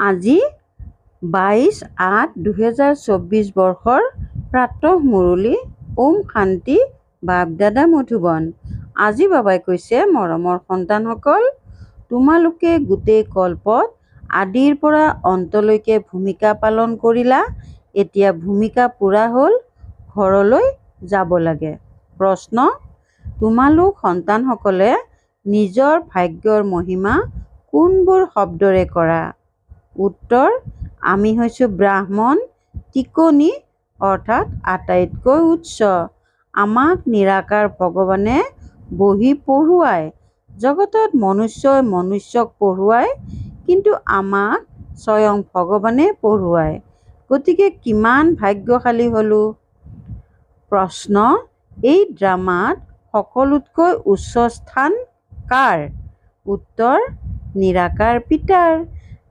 আজি 22/8/2024 বৰ্ষৰ প্ৰাতঃ মুৰলী। ওম শান্তি। বাপ দাদা মধুবন। আজি বাবাই কৈছে, মৰমৰ সন্তানসকল, তোমালোকে গোটেই কল্পত আদিৰ পৰা অন্তলৈকে ভূমিকা পালন কৰিলা। এতিয়া ভূমিকা পূৰা হ'ল, ঘৰলৈ যাব লাগে। প্ৰশ্ন: তোমালোক সন্তানসকলে নিজৰ ভাগ্যৰ মহিমা কোনবোৰ শব্দৰে কৰা? উত্তৰ: আমি হৈছোঁ ব্ৰাহ্মণ, টিকনি অৰ্থাৎ আটাইতকৈ উচ্চ। আমাক নিৰাকাৰ ভগৱানে বহি পঢ়ুৱায়। জগতত মনুষ্যই মনুষ্যক পঢ়ুৱায়, কিন্তু আমাক স্বয়ং ভগৱানে পঢ়ুৱায়। গতিকে কিমান ভাগ্যশালী হ'লো। প্ৰশ্ন: এই ড্ৰামাত সকলোতকৈ উচ্চ স্থান কাৰ? উত্তৰ: নিৰাকাৰ পিতাৰ।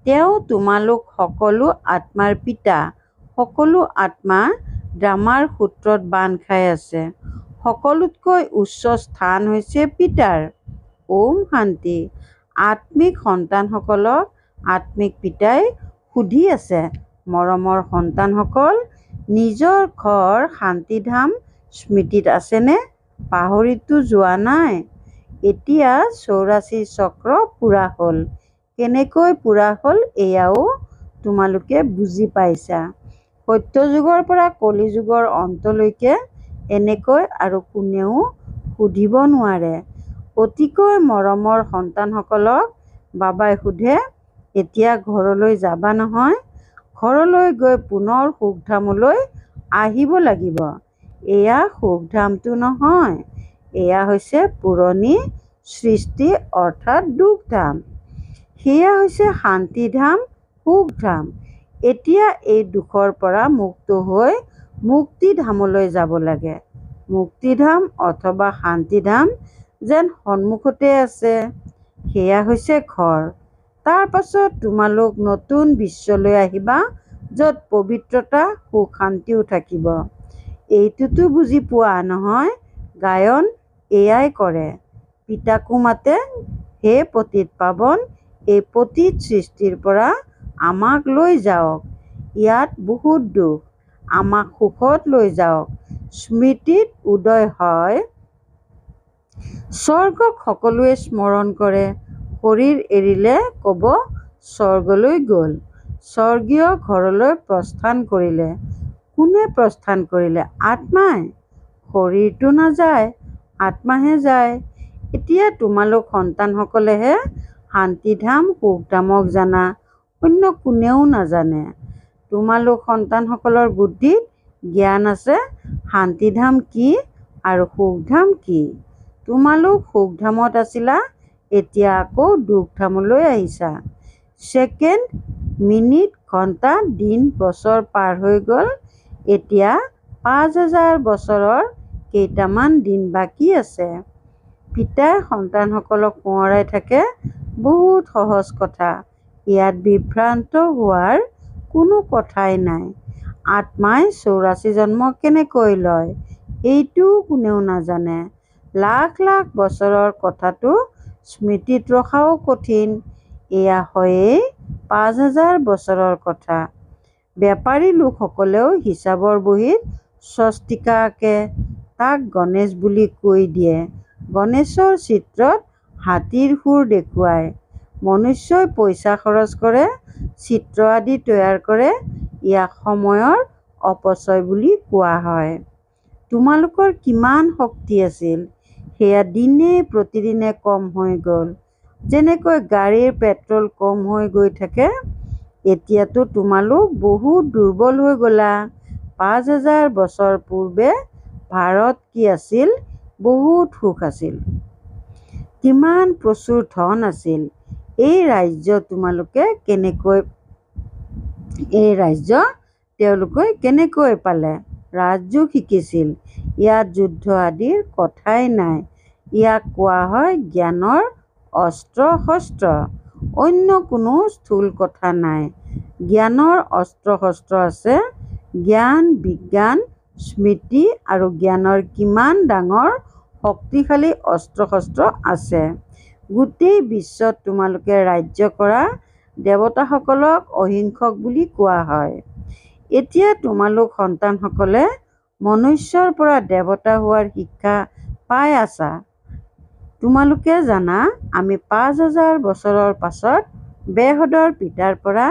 তেওঁ তোমালোক সকলো আত্মাৰ পিতা। সকলো আত্মা ড্ৰামাৰ সূত্ৰত বান্ধ খাই আছে। সকলোতকৈ উচ্চ স্থান হৈছে পিতাৰ। ওম শান্তি। আত্মিক সন্তানসকলক আত্মিক পিতাই সুধি আছে, মৰমৰ সন্তানসকল, নিজৰ ঘৰ শান্তিধাম স্মৃতিত আছেনে? পাহৰিতো যোৱা নাই? এতিয়া 84 চক্ৰ পূৰা হ'ল। কেনেকৈ পূৰা হ'ল এয়াও তোমালোকে বুজি পাইছা। সত্যযুগৰ পৰা কলিযুগৰ অন্তলৈকে এনেকৈ আৰু কোনেও সুধিব নোৱাৰে। অতিকৈ মৰমৰ সন্তানসকলক বাবাই সোধে, এতিয়া ঘৰলৈ যাবা নহয়? ঘৰলৈ গৈ পুনৰ সুখধামলৈ আহিব লাগিব। এয়া সুখধামটো নহয়, এয়া হৈছে পুৰণি সৃষ্টি অৰ্থাৎ দুখধাম। সেয়া হৈছে শান্তিধাম, সুখধাম। এতিয়া এই দুখৰ পৰা মুক্ত হৈ মুক্তিধামলৈ যাব লাগে। মুক্তিধাম অথবা শান্তিধাম যেন সন্মুখতে আছে। সেয়া হৈছে ঘৰ। তাৰ পাছত তোমালোক নতুন বিশ্বলৈ আহিবা, য'ত পবিত্ৰতা, সুখ শান্তিও থাকিব। এইটোতো বুজি পোৱা নহয়? গায়ন এয়াই কৰে। পিতাকো মাতে, হে পতিত পাৱন, এই পতিত সৃষ্টিৰ পৰা আমাক লৈ যাওক। ইয়াত বহুত দুখ, আমাক সুখত লৈ যাওক। স্মৃতিত উদয় হয়। স্বৰ্গক সকলোৱে স্মৰণ কৰে। শৰীৰ এৰিলে ক'ব স্বৰ্গলৈ গ'ল। স্বৰ্গীয় ঘৰলৈ প্ৰস্থান কৰিলে। কোনে প্ৰস্থান কৰিলে? আত্মাই। শৰীৰটো নাযায়, আত্মাহে যায়। এতিয়া তোমালোক সন্তানসকলেহে শান্তিধাম, সুখধামক জানা, অন্য কোনেও নাজানে। তোমালোক সন্তানসকলৰ বুদ্ধিত জ্ঞান আছে শান্তিধাম কি আৰু সুখধাম কি। তোমালোক সুখধামত আছিলা, এতিয়া আকৌ দুখধামলৈ আহিছা। ছেকেণ্ড, মিনিট, ঘণ্টা, দিন, বছৰ পাৰ হৈ গ'ল। এতিয়া 5000 বছৰৰ কেইটামান দিন বাকী আছে। পিতাই সন্তানসকলক সোঁৱৰাই থাকে, বহুত সহজ কথা। ইয়াত বিভ্ৰান্ত হোৱাৰ কোনো কথাই নাই। আত্মাই 84 জন্ম কেনেকৈ লয়, এইটোও কোনেও নাজানে। লাখ লাখ বছৰৰ কথাটো স্মৃতিত ৰখাও কঠিন। এয়া হয়েই 5000 বছৰৰ কথা। বেপাৰী লোকসকলেও হিচাপৰ বহীত স্বস্তিকা আঁকে, তাক গণেশ বুলি কৈ দিয়ে। গণেশৰ চিত্ৰত হাতীৰ শুৰ দেখুৱায়। মনুষ্যই পইচা খৰচ কৰে, চিত্ৰ আদি তৈয়াৰ কৰে। ইয়াক সময়ৰ অপচয় বুলি কোৱা হয়। তোমালোকৰ কিমান শক্তি আছিল, সেয়া দিনে প্ৰতিদিনে কম হৈ গ'ল। যেনেকৈ গাড়ীৰ পেট্ৰল কম হৈ গৈ থাকে। এতিয়াতো তোমালোক বহুত দুৰ্বল হৈ গ'লা। 5000 বছৰ পূৰ্বে ভাৰত কি আছিল? বহুত সুখ আছিল। কিমান প্ৰচুৰ ধন আছিল। এই ৰাজ্য তেওঁলোকে কেনেকৈ পালে? ৰাজযোগ শিকিছিল। ইয়াত যুদ্ধ আদিৰ কথাই নাই। ইয়াক কোৱা হয় জ্ঞানৰ অস্ত্ৰ-শস্ত্ৰ। অন্য কোনো স্থূল কথা নাই। জ্ঞানৰ অস্ত্ৰ-শস্ত্ৰ আছে। জ্ঞান, বিজ্ঞান, স্মৃতি আৰু জ্ঞানৰ কিমান ডাঙৰ শক্তিশালী অস্ত্ৰ-শস্ত্ৰ আছে। গোটেই বিশ্বত তোমালোকে ৰাজ্য কৰা, দেৱতাসকলক অহিংসক বুলি কোৱা হয়। এতিয়া তোমালোক সন্তানসকলে মনুষ্যৰ পৰা দেৱতা হোৱাৰ শিক্ষা পাই আছা। তোমালোকে জানা আমি ৫,০০০ বছৰৰ পাছত বেহদৰ পিতাৰ পৰা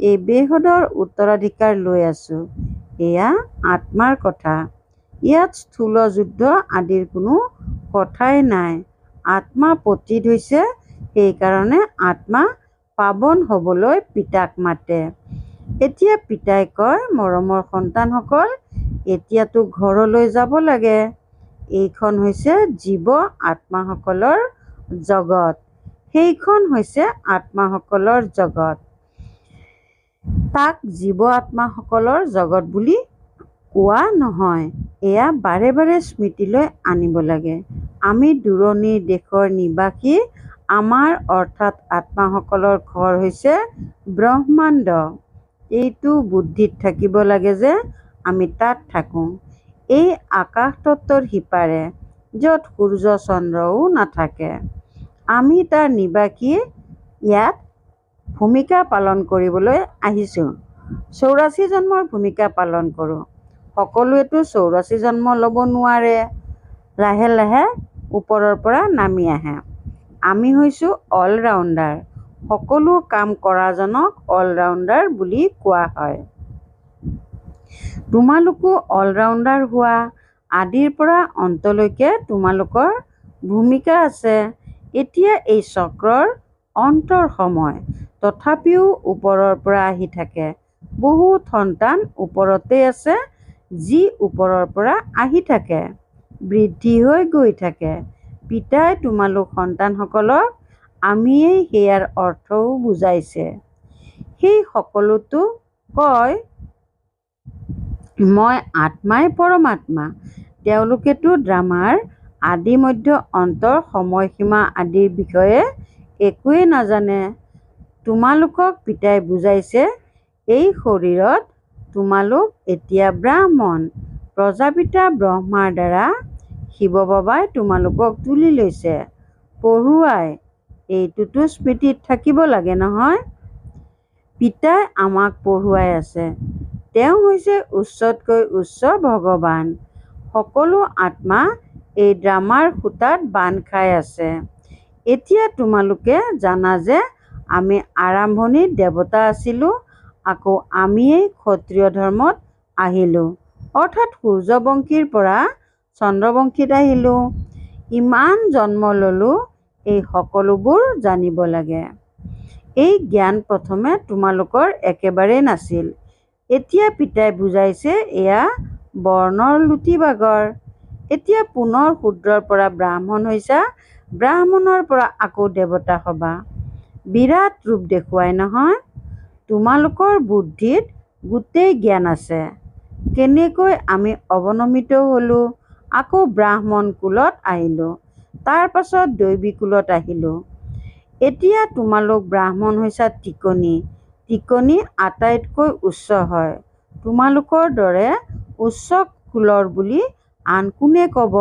এই বেহদৰ উত্তৰাধিকাৰ লৈ আছো। এয়া আত্মাৰ কথা। ইয়াত স্থূল যুদ্ধ আদিৰ কোনো কথাই নাই। আত্মা পতিত হৈছে, সেইকাৰণে আত্মা পাৱন হ'বলৈ পিতাক মাতে। এতিয়া পিতাই কয়, মৰমৰ সন্তানসকল, এতিয়াতো ঘৰলৈ যাব লাগে। এইখন হৈছে জীৱ আত্মাসকলৰ জগত। সেইখন হৈছে আত্মাসকলৰ জগত। তাক জীৱ আত্মাসকলৰ জগত বুলি কোৱা নহয়। এয়া বাৰে বাৰে স্মৃতিলৈ আনিব লাগে। আমি দূৰণিৰ দেশৰ নিবাসী। আমাৰ অৰ্থাৎ আত্মাসকলৰ ঘৰ হৈছে ব্ৰহ্মাণ্ড। এইটো বুদ্ধিত থাকিব লাগে যে আমি তাত থাকোঁ। এই আকাশ তত্ত্বৰ সিপাৰে, য'ত সূৰ্য চন্দ্ৰও নাথাকে। আমি তাৰ নিবাসী। ইয়াত ভূমিকা পালন কৰিবলৈ আহিছোঁ। ৮৪ জন্মৰ ভূমিকা পালন কৰোঁ। সকলোৱেতো ৮৪ জন্ম ল'ব নোৱাৰে। লাহে লাহে ওপৰৰ পৰা নামি আহে। আমি হৈছোঁ অলৰাউণ্ডাৰ। সকলো কাম কৰাজনক অলৰাউণ্ডাৰ বুলি কোৱা হয়। তোমালোকো অলৰাউণ্ডাৰ হোৱা। আদিৰ পৰা অন্তলৈকে তোমালোকৰ ভূমিকা আছে। এতিয়া এই চক্ৰৰ অন্তৰ সময়। তথাপিও ওপৰৰ পৰা আহি থাকে। বহুত সন্তান ওপৰতেই আছে, যি ওপৰৰ পৰা আহি থাকে, বৃদ্ধি হৈ গৈ থাকে। পিতাই তোমালোক সন্তানসকলক আমিয়েই সেয়াৰ অৰ্থও বুজাইছে। সেই সকলোতো কয়, মই আত্মাই পৰমাত্মা। তেওঁলোকেতো ড্ৰামাৰ আদি মধ্য অন্তৰ সময়সীমা আদিৰ বিষয়ে একোৱেই নাজানে। তোমালোকক পিতাই বুজাইছে, এই শৰীৰত তোমালোক এতিয়া ব্ৰাহ্মণ। প্ৰজাপিতা ব্ৰহ্মাৰ দ্বাৰা শিৱ বাবাই তোমালোকক তুলি লৈছে, পঢ়ুৱাই। এইটোতো স্মৃতিত থাকিব লাগে নহয়। পিতাই আমাক পঢ়ুৱাই আছে। তেওঁ হৈছে উচ্চতকৈ উচ্চ ভগৱান। সকলো আত্মা এই ড্ৰামাৰ সূতাত বান্ধ খাই আছে। এতিয়া তোমালোকে জানা যে আমি আৰম্ভণিত দেৱতা আছিলোঁ, আকৌ আমিয়েই ক্ষত্ৰিয় ধৰ্মত আহিলোঁ, অৰ্থাৎ সূৰ্যবংশীৰ পৰা চন্দ্ৰবংশীত আহিলোঁ। ইমান জন্ম ল'লোঁ, এই সকলোবোৰ জানিব লাগে। এই জ্ঞান প্ৰথমে তোমালোকৰ একেবাৰেই নাছিল। এতিয়া পিতাই বুজাইছে, এয়া বৰ্ণৰ লুটি-বাগৰ। এতিয়া পুনৰ শূদ্ৰৰ পৰা ব্ৰাহ্মণ হৈছা, ব্ৰাহ্মণৰ পৰা আকৌ দেৱতা হ'বা। বিৰাট ৰূপ দেখুৱাই নহয়। তোমালোকৰ বুদ্ধিত গোটেই জ্ঞান আছে। কেনেকৈ আমি অৱনমিত হ'লোঁ, আকৌ ব্ৰাহ্মণ কুলত আহিলোঁ, তাৰ পাছত দৈবী কুলত আহিলোঁ। এতিয়া তোমালোক ব্ৰাহ্মণ হৈছা টিকনি। টিকনি আটাইতকৈ উচ্চ হয়। তোমালোকৰ দৰে উচ্চ কুলৰ বুলি আন কোনে ক'ব?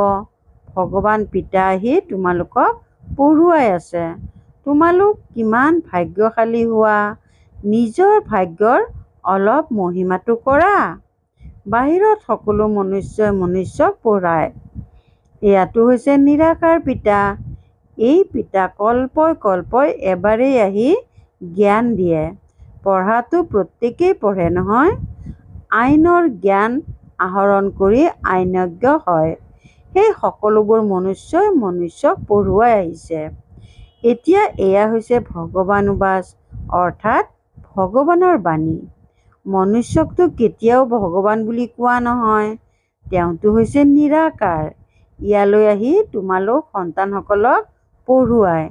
ভগৱান পিতা আহি তোমালোকক পঢ়ুৱাই আছে। তোমালোক কিমান ভাগ্যশালী হোৱা। নিজৰ ভাগ্যৰ অলপ মহিমাটো কৰা। বাহিৰত সকলো মনুষ্যই মনুষ্যক পঢ়ায়। এয়াতো হৈছে নিৰাকাৰ পিতা। এই পিতা কল্পই কল্পই এবাৰেই আহি জ্ঞান দিয়ে। পঢ়াটো প্ৰত্যেকেই পঢ়ে নহয়। আইনৰ জ্ঞান আহৰণ কৰি আইনজ্ঞ হয়। সেই সকলোবোৰ মনুষ্যই মনুষ্যক পঢ়ুৱাই আহিছে। এতিয়া এয়া হৈছে ভগৱানুবাচ, অৰ্থাৎ ভগৱানৰ বাণী। মনুষ্যকতো কেতিয়াও ভগৱান বুলি কোৱা নহয়। তেওঁতো হৈছে নিৰাকাৰ। ইয়ালৈ আহি তোমালোক সন্তানসকলক পঢ়ুৱাই।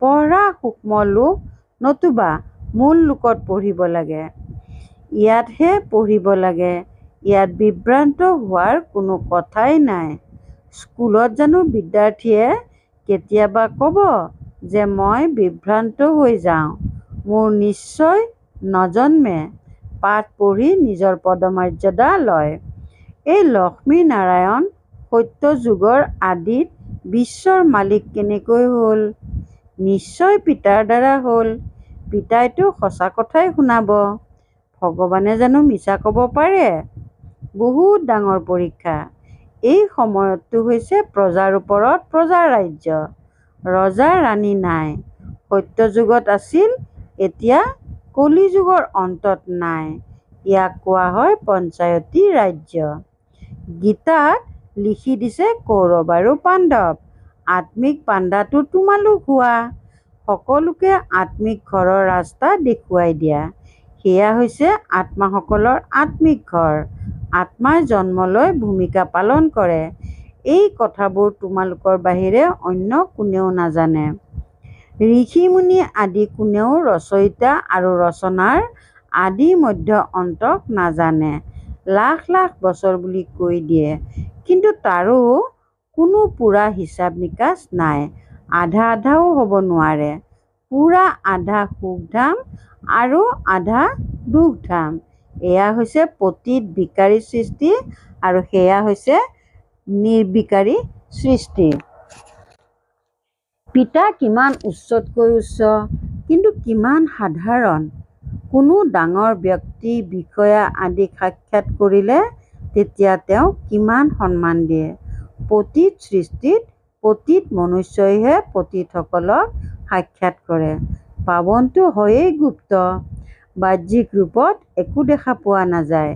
পঢ়া সূক্ষ্ম লোক নতুবা মূল লোকত পঢ়িব লাগে। ইয়াতহে পঢ়িব লাগে। ইয়াত বিভ্ৰান্ত হোৱাৰ কোনো কথাই নাই। স্কুলত জানো বিদ্যাৰ্থীয়ে কেতিয়াবা ক'ব যে মই বিভ্ৰান্ত হৈ যাওঁ? মোৰ নিশ্চয় নজন্মে। পাঠ পঢ়ি নিজৰ পদমৰ্যাদা লয়। এই লক্ষ্মী নাৰায়ণ সত্য যুগৰ আদিত বিশ্বৰ মালিক কেনেকৈ হ'ল? নিশ্চয় পিতাৰ দ্বাৰা হ'ল। পিতাইতো সঁচা কথাই শুনাব। ভগৱানে জানো মিছা ক'ব পাৰে? বহুত ডাঙৰ পৰীক্ষা। এই সময়তটো হৈছে প্ৰজাৰ ওপৰত প্ৰজাৰ ৰাজ্য। ৰজা ৰাণী নাই। সত্যযুগত আছিল, এতিয়া কলিযুগৰ অন্তত নাই। ইয়াক কোৱা হয় পঞ্চায়তী ৰাজ্য। গীতাত লিখি দিছে কৌৰৱ আৰু পাণ্ডৱ। আত্মিক পাণ্ডাটো তোমালোক হোৱা। সকলোকে আত্মিক ঘৰৰ ৰাস্তা দেখুৱাই দিয়া। সেয়া হৈছে আত্মাসকলৰ আত্মিক ঘৰ। আত্মাই জন্ম লৈ ভূমিকা পালন কৰে। এই কথাবোৰ তোমালোকৰ বাহিৰে অন্য কোনেও নাজানে। ঋষি-মুনি আদি কোনেও ৰচয়িতা আৰু ৰচনাৰ আদি মধ্য অন্তক নাজানে। লাখ লাখ বছৰ বুলি কৈ দিয়ে, কিন্তু তাৰো কোনো পূৰা হিচাপ নিকাচ নাই। আধা আধাও হ'ব নোৱাৰে। পূৰা আধা সুখধাম আৰু আধা দুখধাম। এয়া হৈছে পতিত বিকাৰী সৃষ্টি আৰু সেয়া হৈছে নিৰ্বিকাৰী সৃষ্টি। পিতা কিমান উচ্চতকৈ উচ্চ, কিন্তু কিমান সাধাৰণ। কোনো ডাঙৰ ব্যক্তি, বিষয়া আদিক সাক্ষাৎ কৰিলে তেতিয়া তেওঁক কিমান সন্মান দিয়ে। পতিত সৃষ্টিত পতিত মনুষ্যইহে পতিতসকলক সাক্ষাৎ কৰে। পাৱনটো হয়েই গুপ্ত। বাহ্যিক ৰূপত একো দেখা পোৱা নাযায়।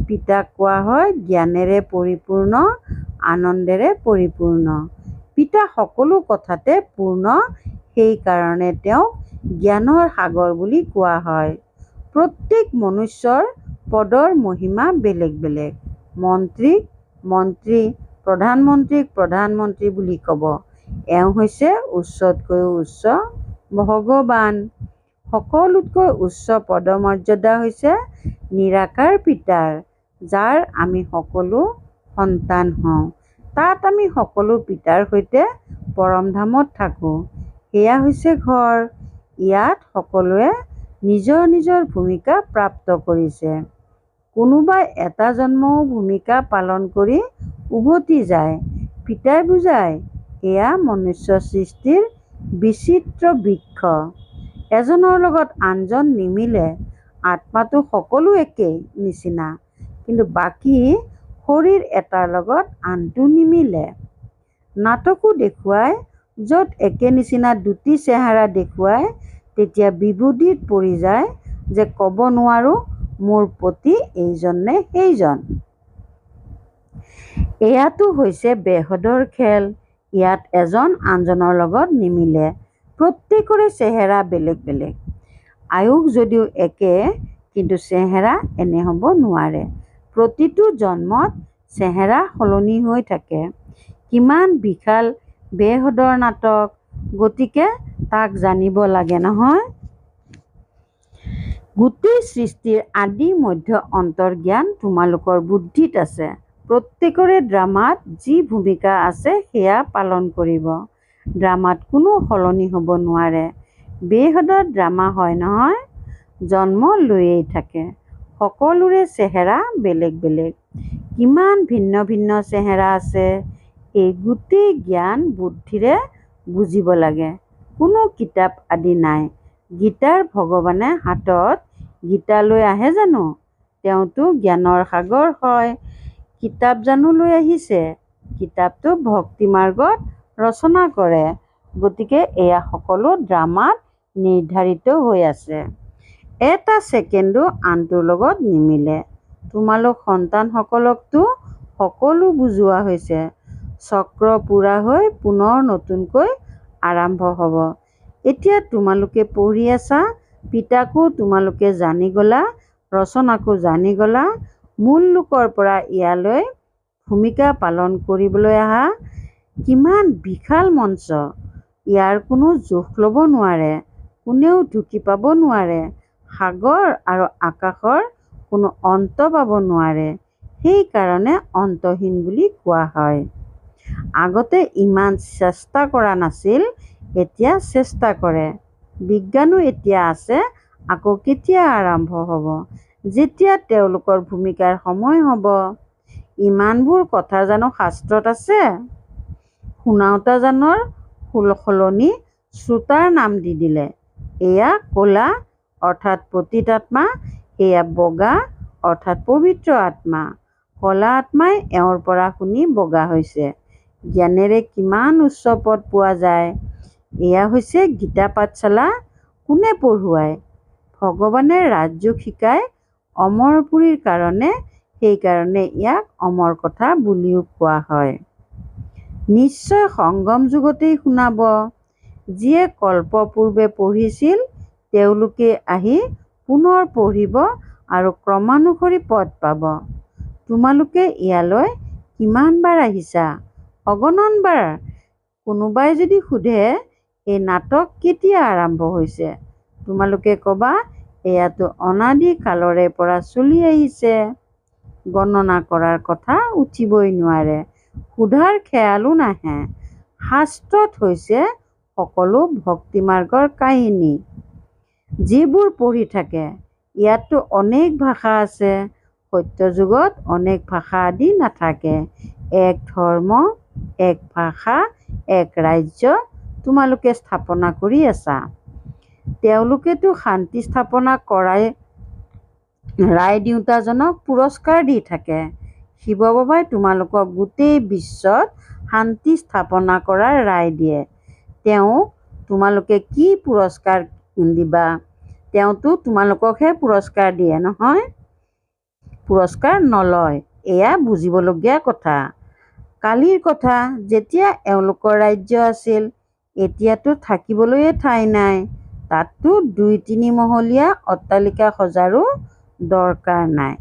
পিতাক কোৱা হয় জ্ঞানেৰে পৰিপূৰ্ণ, আনন্দেৰে পৰিপূৰ্ণ। পিতা সকলো কথাতে পূৰ্ণ, সেইকাৰণে তেওঁক জ্ঞানৰ সাগৰ বুলি কোৱা হয়। প্ৰত্যেক মনুষ্যৰ পদৰ মহিমা বেলেগ বেলেগ। মন্ত্ৰীক মন্ত্ৰী, প্ৰধানমন্ত্ৰীক প্ৰধানমন্ত্ৰী বুলি ক'ব। এওঁ হৈছে উচ্চতকৈও উচ্চ ভগৱান। সকলোতকৈ উচ্চ পদমৰ্যাদা হৈছে নিৰাকাৰ পিতাৰ, যাৰ আমি সকলো সন্তান হওঁ। তাত আমি সকলো পিতাৰ সৈতে পৰমধামত থাকোঁ। সেয়া হৈছে ঘৰ। ইয়াত সকলোৱে নিজৰ নিজৰ ভূমিকা প্ৰাপ্ত কৰিছে। কোনোবাই এটা জন্মও ভূমিকা পালন কৰি উভতি যায়। পিতাই বুজায়, এয়া মনুষ্য সৃষ্টিৰ বিচিত্ৰ বৃক্ষ। এজনৰ লগত আনজন নিমিলে। আত্মাটো সকলো একেই নিচিনা, কিন্তু বাকী শৰীৰ এটাৰ লগত আনটো নিমিলে। নাটকো দেখুৱায়, য'ত একে নিচিনা দুটি চেহেৰা দেখুৱায়, তেতিয়া বিভূতিত পৰি যায় যে ক'ব নোৱাৰোঁ মোৰ পতি এইজন নে সেইজন। এয়াতো হৈছে বেহদৰ খেল। ইয়াত এজন আনজনৰ লগত নিমিলে। প্ৰত্যেকৰে চেহেৰা বেলেগ বেলেগ। আয়ুস যদিও একে, কিন্তু চেহেৰা এনে হ'ব নোৱাৰে। প্ৰতিটো জন্মত চেহেৰা সলনি হৈ থাকে। কিমান বিশাল বেহদৰ নাটক, গতিকে তাক জানিব লাগে নহয়। গোটেই সৃষ্টিৰ আদি মধ্য অন্তৰ জ্ঞান তোমালোকৰ বুদ্ধিত আছে। প্ৰত্যেকৰে ড্ৰামাত যি ভূমিকা আছে সেয়া পালন কৰিব। ড্ৰামাত কোনো সলনি হ'ব নোৱাৰে। বেহদত ড্ৰামা হয় নহয়, জন্ম লৈয়েই থাকে। সকলোৰে চেহেৰা বেলেগ বেলেগ। কিমান ভিন্ন ভিন্ন চেহেৰা আছে, এই গোটেই জ্ঞান বুদ্ধিৰে বুজিব লাগে। কোনো কিতাপ আদি নাই। গীতাৰ ভগৱানে হাতত গীতা লৈ আহে জানো? তেওঁতো জ্ঞানৰ সাগৰ হয়। কিতাপ জানো লৈ আহিছে? কিতাপটো ভক্তি মাৰ্গত ৰচনা কৰে। গতিকে এয়া সকলো ড্ৰামাত নিৰ্ধাৰিত হৈ আছে। এটা ছেকেণ্ডো আনটোৰ লগত নিমিলে। তোমালোক সন্তানসকলকতো সকলো বুজোৱা হৈছে। চক্ৰ পূৰা হৈ পুনৰ নতুনকৈ আৰম্ভ হ'ব। এতিয়া তোমালোকে পঢ়ি আছা, পিতাকো তোমালোকে জানি গ'লা, ৰচনাকো জানি গ'লা। মূল লোকৰ পৰা ইয়ালৈ ভূমিকা পালন কৰিবলৈ অহা কিমান বিশাল মঞ্চ। ইয়াৰ কোনো জোখ ল'ব নোৱাৰে, কোনেও ঢুকি পাব নোৱাৰে। সাগৰ আৰু আকাশৰ কোনো অন্ত পাব নোৱাৰে। সেইকাৰণে অন্তহীন বুলি কোৱা হয়। আগতে ইমান চেষ্টা কৰা নাছিল, এতিয়া চেষ্টা কৰে। বিজ্ঞানো এতিয়া আছে, আকৌ কেতিয়া আৰম্ভ হ'ব? যেতিয়া তেওঁলোকৰ ভূমিকাৰ সময় হ'ব। ইমানবোৰ কথা জানো শাস্ত্ৰত আছে? শুনাওতাজনৰ সলনি শ্ৰোতাৰ নাম দি দিলে। এয়া ক'লা অৰ্থাৎ পতিত আত্মা, এয়া বগা অৰ্থাৎ পবিত্ৰ আত্মা। ক'লা আত্মাই এওঁৰ পৰা শুনি বগা হৈছে। জ্ঞানেৰে কিমান উচ্চ পদ পোৱা যায়। এয়া হৈছে গীতা পাঠশালা। কোনে পঢ়ুৱায়? ভগৱানে ৰাজযোগ শিকায় অমৰপুৰীৰ কাৰণে, সেইকাৰণে ইয়াক অমৰ কথা বুলিও কোৱা হয়। নিশ্চয় সংগম যুগতেই শুনাব। যিয়ে কল্প পূৰ্বে পঢ়িছিল তেওঁলোকে আহি পুনৰ পঢ়িব আৰু ক্ৰমানুসৰি পদ পাব। তোমালোকে ইয়ালৈ কিমানবাৰ আহিছা? অগণনবাৰ। কোনোবাই যদি সোধে এই নাটক কেতিয়া আৰম্ভ হৈছে, তোমালোকে ক'বা এয়াতো অনাদি কালৰে পৰা চলি আহিছে। গণনা কৰাৰ কথা উঠিবই নোৱাৰে। সোধাৰ খেয়ালো নাহে। শাস্ত্ৰত হৈছে সকলো ভক্তিমাৰ্গৰ কাহিনী। যিবোৰ পঢ়ি থাকে। ইয়াততো অনেক ভাষা আছে। সত্যযুগত অনেক ভাষা আদি নাথাকে। এক ধৰ্ম, এক ভাষা, এক ৰাজ্য তোমালোকে স্থাপনা কৰি আছা। তেওঁলোকেতো শান্তি স্থাপনা কৰাই ৰায় দিওঁতাজনক পুৰস্কাৰ দি থাকে। শিৱ বাবাই তোমালোকক গোটেই বিশ্বত শান্তি স্থাপনা কৰাৰ ৰায় দিয়ে। তেওঁক তোমালোকে কি পুৰস্কাৰ দিবা? তেওঁতো তোমালোককহে পুৰস্কাৰ দিয়ে নহয়, পুৰস্কাৰ নলয়। এয়া বুজিবলগীয়া কথা। কালিৰ কথা, যেতিয়া এওঁলোকৰ ৰাজ্য আছিল, এতিয়াতো থাকিবলৈয়ে ঠাই নাই। তাততো ২-৩ মহলীয়া অট্টালিকা সজাৰো দৰকাৰ নাই।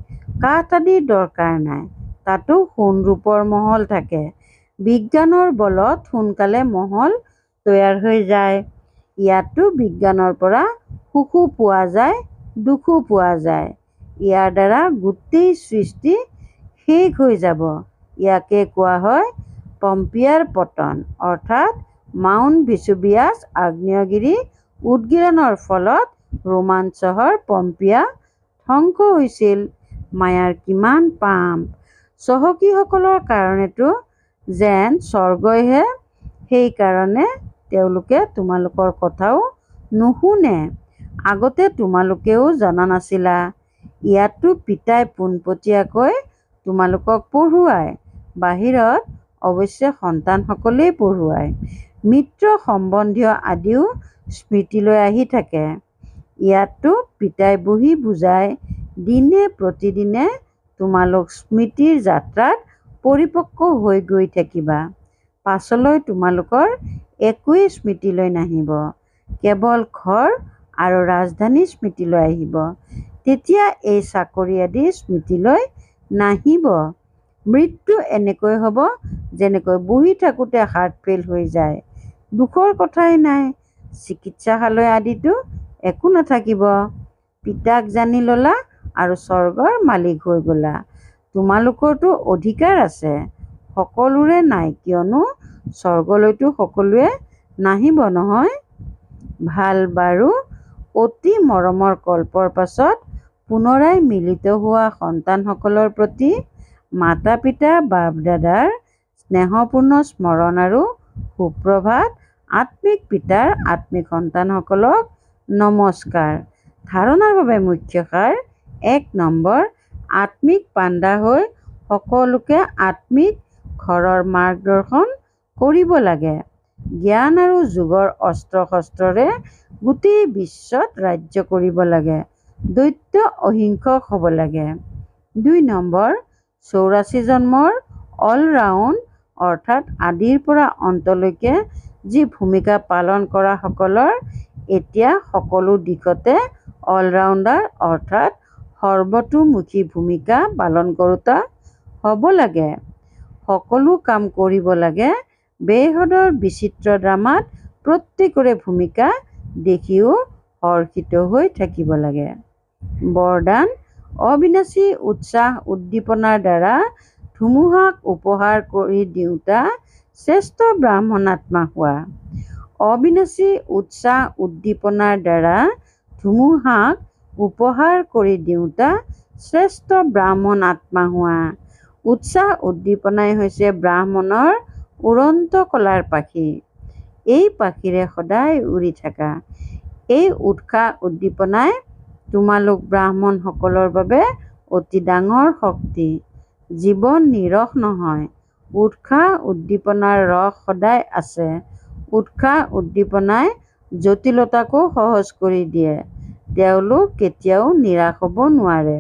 কাঠ আদিৰ দৰকাৰ নাই। তাতো সোণ ৰূপৰ মহল থাকে। বিজ্ঞানৰ বলত সোনকালে মহল তৈয়াৰ হৈ যায়। ইয়াতো বিজ্ঞানৰ পৰা সুখো পোৱা যায়, দুখো পোৱা যায়। ইয়াৰ দ্বাৰা গোটেই সৃষ্টি শেষ হৈ যাব। ইয়াকে কোৱা হয় পম্পিয়াৰ পতন, অৰ্থাৎ মাউণ্ট ভেচুভিয়াছ আগ্নেয়গিৰি উদগিৰণৰ ফলত ৰোমান চহৰ পম্পিয়া ধ্বংস হৈছিল। মায়াৰ কিমান পাপ। চহকীসকলৰ কাৰণেতো যেন স্বৰ্গইহে, সেইকাৰণে তেওঁলোকে তোমালোকৰ কথাও নুশুনে। আগতে তোমালোকেও জনা নাছিলা। ইয়াততো পিতাই পোনপটীয়াকৈ তোমালোকক পঢ়ুৱায়। বাহিৰত অৱশ্যে সন্তানসকলেই পঢ়ুৱায়। মিত্ৰ সম্বন্ধীয় আদিও স্মৃতিলৈ আহি থাকে। ইয়াততো পিতাই বহি বুজায়। দিনে প্ৰতিদিনে তোমালোক স্মৃতিৰ যাত্ৰাত পৰিপক্ক হৈ গৈ থাকিবা। পাছলৈ তোমালোকৰ একোৱেই স্মৃতিলৈ নাহিব। কেৱল ঘৰ আৰু ৰাজধানী স্মৃতিলৈ আহিব। তেতিয়া এই চাকৰি আদি স্মৃতিলৈ নাহিব। মৃত্যু এনেকৈ হ'ব যেনেকৈ বহি থাকোঁতে হাৰ্ট ফেইল হৈ যায়। দুখৰ কথাই নাই। চিকিৎসালয় আদিতো একো নাথাকিব। পিতাক জানি ল'লা আৰু স্বৰ্গৰ মালিক হৈ গ'লা। তোমালোকৰতো অধিকাৰ আছে। সকলোৰে নাই, কিয়নো স্বৰ্গলৈতো সকলোৱে নাহিব নহয়। ভাল বাৰু, অতি মৰমৰ কল্পৰ পাছত পুনৰাই মিলিত হোৱা সন্তানসকলৰ প্ৰতি মাতা পিতা বাপ দাদাৰ স্নেহপূৰ্ণ স্মৰণ আৰু সুপ্ৰভাত। আত্মিক পিতাৰ আত্মিক সন্তানসকলক নমস্কাৰ। ধাৰণাৰ বাবে মুখ্য সাৰ। ১ নম্বৰ, আত্মিক পাণ্ডা হৈ সকলোকে আত্মিক ঘৰৰ মাৰ্গদৰ্শন কৰিব লাগে। জ্ঞান আৰু যোগৰ অস্ত্ৰ শস্ত্ৰৰে গোটেই বিশ্বত ৰাজ্য কৰিব লাগে। দৈত্য অহিংসক হ'ব লাগে। ২ নম্বৰ, ৮৪ জন্মৰ অলৰাউণ্ড, অৰ্থাৎ আদিৰ পৰা অন্তলৈকে যি ভূমিকা পালন কৰা সকলৰ এতিয়া সকলো দিশতে অলৰাউণ্ডাৰ, অৰ্থাৎ সৰ্বতোমুখী ভূমিকা পালন কৰোঁতা হ'ব লাগে। সকলো কাম কৰিব লাগে। বেহদৰ বিচিত্ৰ ড্ৰামাত প্ৰত্যেকৰে ভূমিকা দেখিও হৰ্ষিত হৈ থাকিব লাগে। বৰদান: অবিনাশী উৎসাহ উদ্দীপনাৰ দ্বাৰা ধুমুহাক উপহাৰ কৰি দিওঁতা শ্ৰেষ্ঠ ব্ৰাহ্মণ আত্মা হোৱা। অবিনাশী উৎসাহ উদ্দীপনাৰ দ্বাৰা ধুমুহাক উপহাৰ কৰি দিওঁতা শ্ৰেষ্ঠ ব্ৰাহ্মণ আত্মা হোৱা। উৎসাহ উদ্দীপনাই হৈছে ব্ৰাহ্মণৰ উড়ন্ত কলাৰ পাখি। এই পাখিৰে সদায় উৰি থাকা। এই উৎসাহ উদ্দীপনাই তোমালোক ব্ৰাহ্মণসকলৰ বাবে অতি ডাঙৰ শক্তি। জীৱন নিৰস নহয়। উৎসাহ উদ্দীপনাৰ ৰস সদায় আছে। উৎসাহ উদ্দীপনাই জটিলতাকো সহজ কৰি দিয়ে। তেওঁলোক কেতিয়াও নিৰাশ হ'ব নোৱাৰে।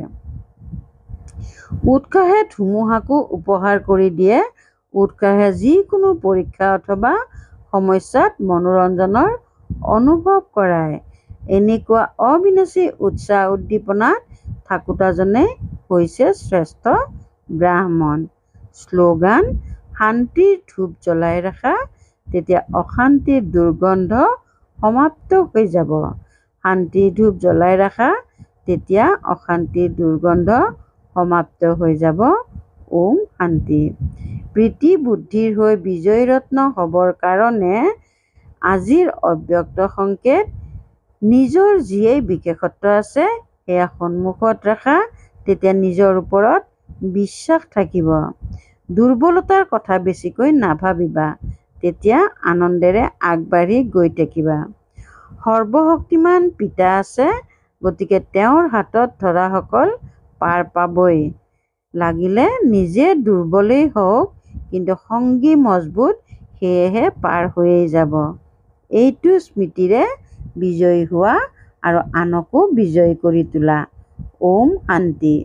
উৎসাহে ধুমুহাকো উপহাৰ কৰি দিয়ে। উৎসাহে যিকোনো পৰীক্ষা অথবা সমস্যাত মনোৰঞ্জনৰ অনুভৱ কৰায়। এনেকুৱা অবিনাশী উৎসাহ উদ্দীপনাত থাকোঁতাজনেই হৈছে শ্ৰেষ্ঠ ব্ৰাহ্মণ। শ্লোগান: শান্তিৰ ধূপ জ্বলাই ৰাখা, তেতিয়া অশান্তিৰ দুৰ্গন্ধ সমাপ্ত হৈ যাব। শান্তিৰ ধূপ জ্বলাই ৰাখা, তেতিয়া অশান্তিৰ দুৰ্গন্ধ সমাপ্ত হৈ যাব। ওম শান্তি। প্ৰীতি বুদ্ধিৰ হৈ বিজয়ী ৰত্ন হ'বৰ কাৰণে আজিৰ অব্যক্ত সংকেত: নিজৰ যিয়েই বিশেষত্ব আছে সেয়া সন্মুখত ৰাখা, তেতিয়া নিজৰ ওপৰত বিশ্বাস থাকিব। দুৰ্বলতাৰ কথা বেছিকৈ নাভাবিবা, তেতিয়া আনন্দেৰে আগবাঢ়ি গৈ থাকিবা। সৰ্বশক্তিমান পিতা আছে, গতিকে তেওঁৰ হাতত ধৰাসকল পাৰ পাবই। লাগিলে নিজে দুৰ্বলেই হওক, কিন্তু সংগী মজবুত, সেয়েহে পাৰ হৈয়ে যাব। এইটো স্মৃতিৰে বিজয়ী হোৱা আৰু আনকো বিজয়ী কৰি তোলা। ওম শান্তি।